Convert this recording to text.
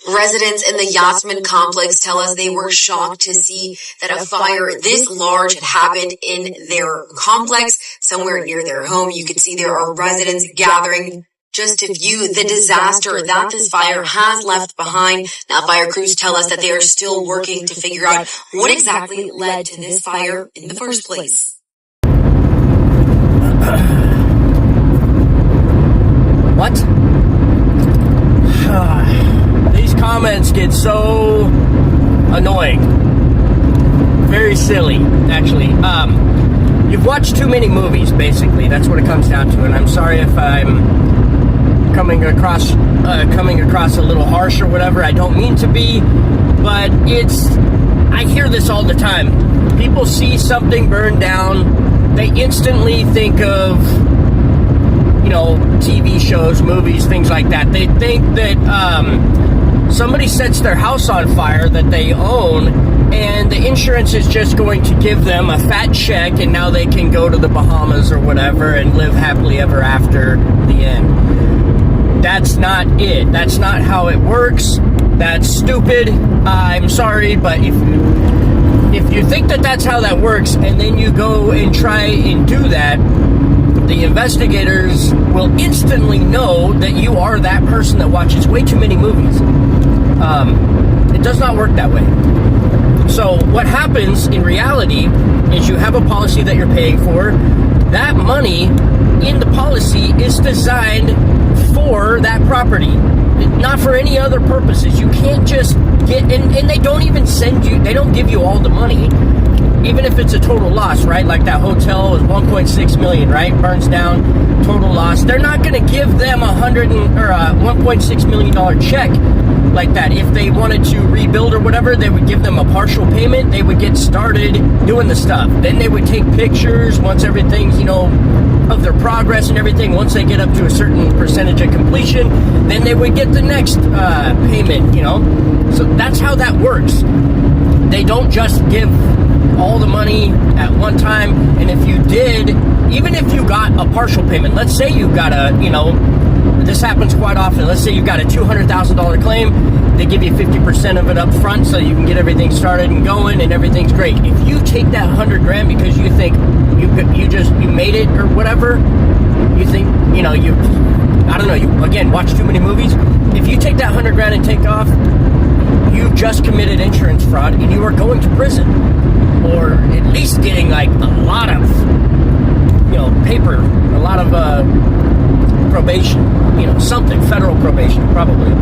Residents in the Yasmin complex tell us they were shocked to see that a fire this large had happened in their complex, somewhere near their home. You can see there are residents gathering just to view the disaster that this fire has left behind. Now, fire crews tell us that they are still working to figure out what exactly led to this fire in the first place. What? These comments get so annoying. Very silly, actually. You've watched too many movies, basically. That's what it comes down to. And I'm sorry if I'm coming across a little harsh or whatever. I don't mean to be, but I hear this all the time. People see something burn down, they instantly think of, TV shows, movies, things like that. They think that somebody sets their house on fire that they own, and the insurance is just going to give them a fat check, and now they can go to the Bahamas or whatever and live happily ever after the end. That's not it. That's not how it works. That's stupid. I'm sorry, but if you think that that's how that works, and then you go and try and do that, the investigators will instantly know that you are that person that watches way too many movies. It does not work that way. So what happens in reality is you have a policy that you're paying for. That money in the policy is designed for that property, not for any other purposes. You can't just get, and they don't even they don't give you all the money. Even if it's a total loss, right? Like that hotel was $1.6 million, right? Burns down, total loss. They're not going to give them $1.6 million check like that. If they wanted to rebuild or whatever, they would give them a partial payment. They would get started doing the stuff. Then they would take pictures once everything's, of their progress and everything. Once they get up to a certain percentage of completion, then they would get the next payment, So that's how that works. They don't just give all the money at one time. And if you did, even if you got a partial payment, let's say you got this happens quite often. Let's say you got a $200,000 claim. They give you 50% of it up front so you can get everything started and going and everything's great. If you take that $100,000 because you think you made it or whatever, you think, you again, watch too many movies. If you take that $100,000 and take off, you've just committed insurance fraud and you are going to prison, or at least getting like a lot of paper, a lot of probation, something, federal probation probably.